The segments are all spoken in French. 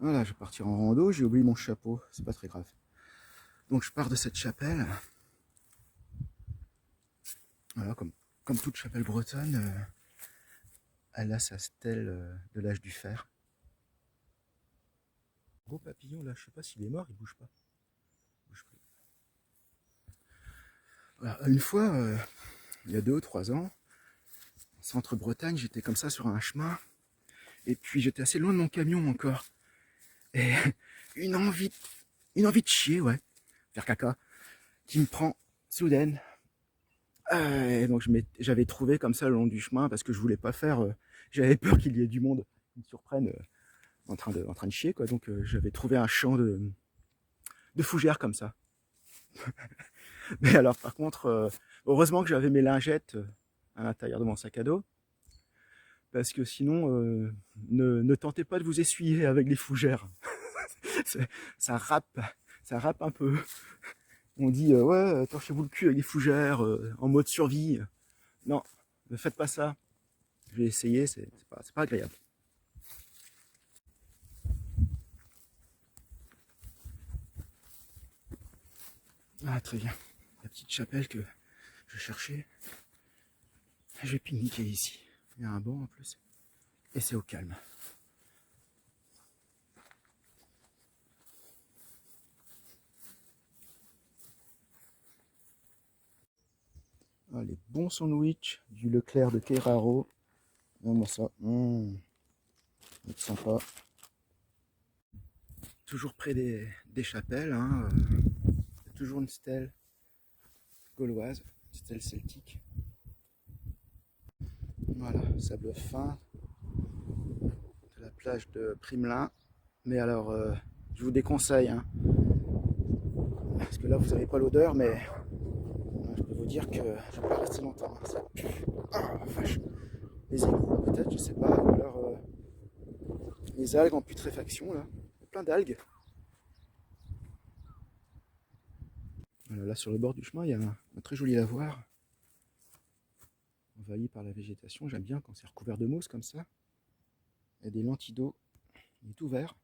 Voilà, je vais partir en rando, j'ai oublié mon chapeau, c'est pas très grave. Donc je pars de cette chapelle. Voilà, comme toute chapelle bretonne, elle a sa stèle de l'âge du fer. Gros papillon là, je sais pas s'il est mort, il bouge pas. Il bouge plus. Voilà, une fois, il y a 2 ou 3 ans, centre-Bretagne, j'étais comme ça sur un chemin, et puis j'étais assez loin de mon camion encore. Et une envie, une envie de chier, ouais, faire caca, qui me prend soudaine. Et donc j'avais trouvé comme ça le long du chemin, parce que je voulais pas faire, j'avais peur qu'il y ait du monde qui me surprenne en train de chier, quoi. Donc j'avais trouvé un champ de fougères comme ça. Mais alors par contre, heureusement que j'avais mes lingettes à l'intérieur de mon sac à dos, parce que sinon, ne tentez pas de vous essuyer avec les fougères. ça rappe, ça rappe un peu. On dit ouais, torchez-vous le cul avec les fougères en mode survie. Non, ne faites pas ça. Je vais essayer, c'est pas agréable. Ah, très bien. La petite chapelle que je cherchais. Je vais pique-niquer ici. Il y a un banc en plus. Et c'est au calme. Ah, les bons sandwichs du Leclerc de Keraro. Vraiment ça. Sympa. Toujours près des chapelles. Hein, toujours une stèle gauloise. Une stèle celtique. Voilà, sable fin. De la plage de Primelin. Mais alors, je vous déconseille. Hein, parce que là, vous n'avez pas l'odeur, mais je peux vous dire que je ne vais pas rester longtemps. Hein, ça pue. Ah, vache. Les égouts, peut-être, je sais pas. Ou alors les algues en putréfaction, là. Il y a plein d'algues. Voilà, là, sur le bord du chemin, il y a un très joli lavoir. Envahi par la végétation. J'aime bien quand c'est recouvert de mousse comme ça. Il y a des lentilles d'eau. Il est tout vert.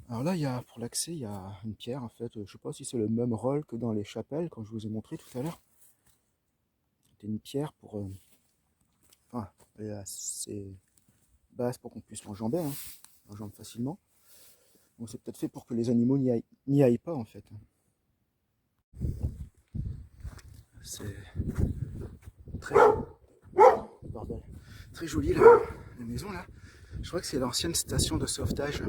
Alors là, pour l'accès, il y a une pierre, en fait. Je ne sais pas si c'est le même rôle que dans les chapelles, quand je vous ai montré tout à l'heure. C'était une pierre pour... enfin, elle est assez basse pour qu'on puisse l'enjamber, hein. On l'enjambe facilement. Bon, c'est peut-être fait pour que les animaux n'y aillent pas, en fait. C'est très... bordel. Très joli, la maison, là. Je crois que c'est l'ancienne station de sauvetage.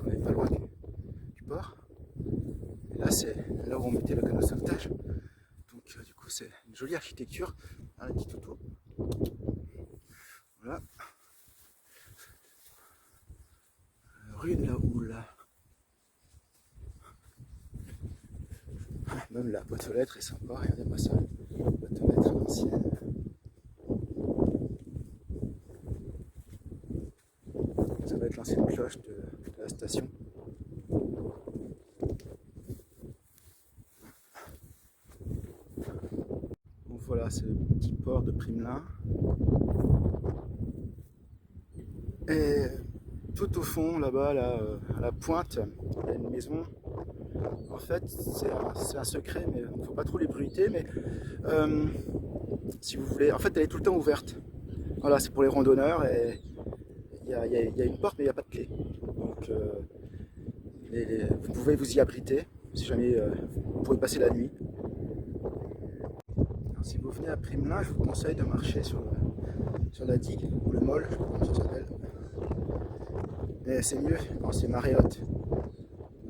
On n'est pas loin du port. Et là, c'est là où on mettait le canot de sauvetage. Donc, du coup, c'est une jolie architecture. Un petit toutou. Voilà. Rue de la Houle. Même la boîte aux lettres est sympa. Regardez-moi ça. Boîte aux lettres ancienne. Ça va être l'ancienne cloche de la station. Donc voilà, c'est le petit port de Primelin. Et tout au fond, là-bas, à la pointe, il y a une maison. En fait, c'est un secret, mais il ne faut pas trop l'ébruiter. Mais si vous voulez, en fait, elle est tout le temps ouverte. Voilà, c'est pour les randonneurs. Et il y a une porte, mais il n'y a pas de clé. Donc, vous pouvez vous y abriter si jamais vous pouvez passer la nuit. Alors, si vous venez à Primelin, je vous conseille de marcher sur la digue ou le mol, je sais pas comment ça s'appelle. Mais c'est mieux quand c'est marée haute.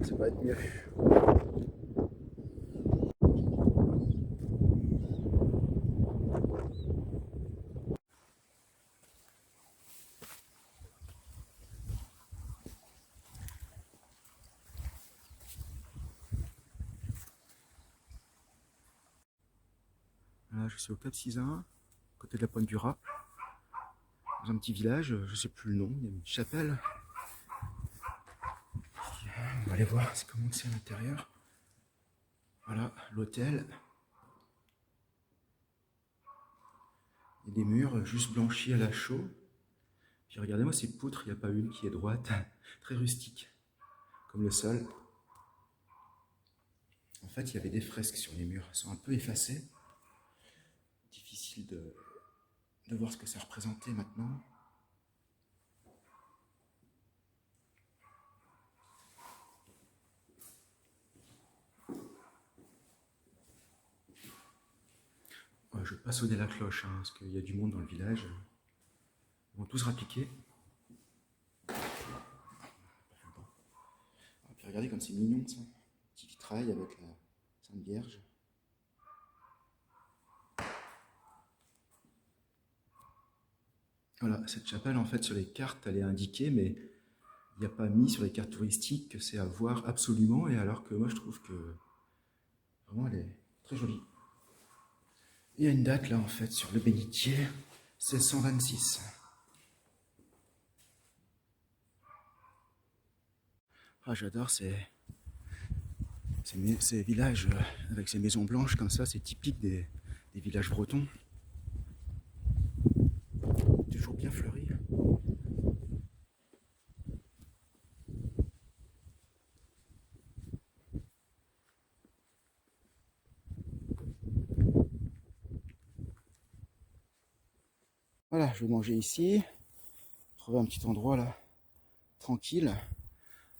Ça va être mieux. Là, je suis au Cap Sizun, côté de la Pointe du Raz, dans un petit village, je sais plus le nom, il y a une chapelle. On va aller voir comment c'est à l'intérieur. Voilà, l'hôtel. Il y a des murs juste blanchis à la chaux. Puis regardez-moi ces poutres, il n'y a pas une qui est droite, très rustique, comme le sol. En fait, il y avait des fresques sur les murs, elles sont un peu effacées. Difficile de voir ce que ça représentait maintenant. Ouais, je ne vais pas sonner la cloche, hein, parce qu'il y a du monde dans le village. Ils vont tous rappliquer. Et puis regardez comme c'est mignon, ça. Petit vitrail avec la Sainte Vierge. Voilà, cette chapelle, en fait, sur les cartes, elle est indiquée, mais il n'y a pas mis sur les cartes touristiques que c'est à voir absolument, et alors que moi, je trouve que vraiment, elle est très jolie. Il y a une date, là, en fait, sur le bénitier, 1626. Ah, j'adore ces villages avec ces maisons blanches comme ça, c'est typique des villages bretons. Toujours bien fleuris. Voilà, je vais manger ici. Trouver un petit endroit là, tranquille.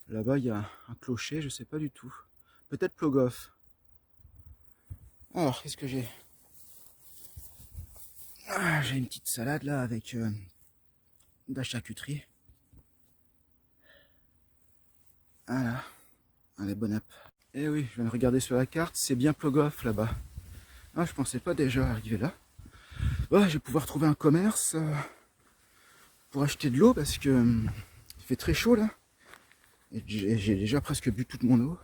Là-bas, il y a un clocher, je sais pas du tout. Peut-être Plogoff. Alors, qu'est-ce que j'ai? Ah, j'ai une petite salade là avec de la charcuterie. Voilà. Allez, bon app. Eh oui, je viens de regarder sur la carte, c'est bien Plogoff là-bas. Ah, je pensais pas déjà arriver là. Bon, je vais pouvoir trouver un commerce pour acheter de l'eau parce que il fait très chaud là. Et j'ai déjà presque bu toute mon eau.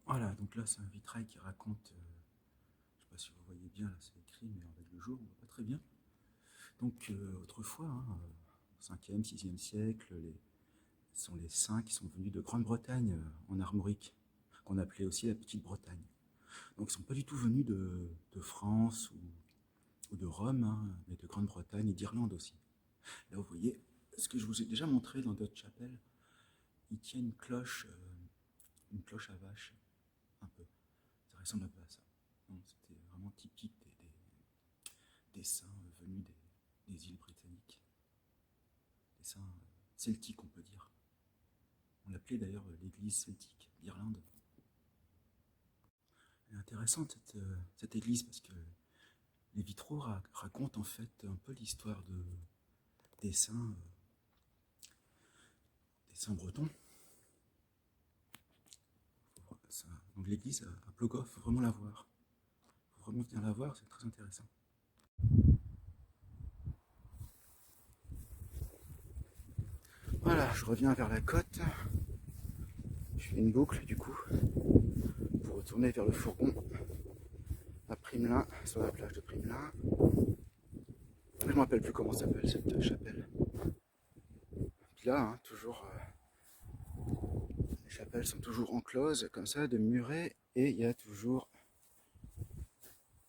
Voilà, donc là c'est un vitrail qui raconte, je sais pas si vous voyez bien, là c'est écrit, mais avec le jour on voit pas très bien. Donc autrefois, hein, 5e, 6e siècle, sont les saints qui sont venus de Grande-Bretagne en armorique, qu'on appelait aussi la Petite-Bretagne. Donc ils ne sont pas du tout venus de France ou de Rome, hein, mais de Grande-Bretagne et d'Irlande aussi. Là vous voyez, ce que je vous ai déjà montré dans d'autres chapelles, il tient une cloche à vache, un peu. Ça ressemble un peu à ça. C'était vraiment typique des saints venus des îles britanniques. Des saints celtiques, on peut dire. On l'appelait d'ailleurs l'église celtique d'Irlande. Elle est intéressante cette église parce que les vitraux racontent en fait un peu l'histoire des saints bretons. Donc l'église à Plogoff, il faut vraiment la voir. Il faut vraiment venir la voir, c'est très intéressant. Voilà, je reviens vers la côte. Je fais une boucle du coup pour retourner vers le fourgon à Primelin, sur la plage de Primelin. Je ne me rappelle plus comment s'appelle cette chapelle. Puis là, hein, toujours, les chapelles sont toujours encloses comme ça, de murets, et il y a toujours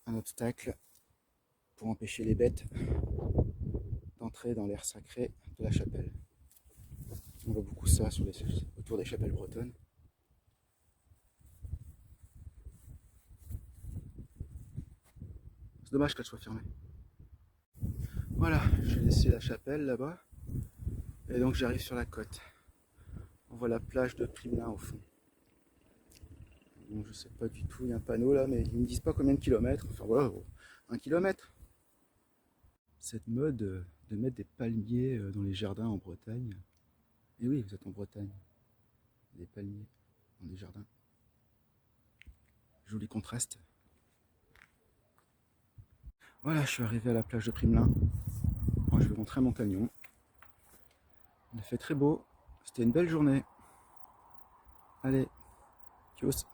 un obstacle pour empêcher les bêtes d'entrer dans l'air sacré de la chapelle. On voit beaucoup ça autour des chapelles bretonnes. C'est dommage qu'elle soit fermée. Voilà, j'ai laissé la chapelle là-bas. Et donc j'arrive sur la côte. On voit la plage de Primelin au fond. Donc je sais pas du tout, il y a un panneau là, mais ils ne disent pas combien de kilomètres. Enfin voilà, 1 kilomètre. Cette mode de mettre des palmiers dans les jardins en Bretagne. Et oui, vous êtes en Bretagne. Des palmiers dans des jardins. Joli contraste. Voilà, je suis arrivé à la plage de Primelin. Bon, je vais montrer mon camion. Il a fait très beau. C'était une belle journée. Allez, tchuss.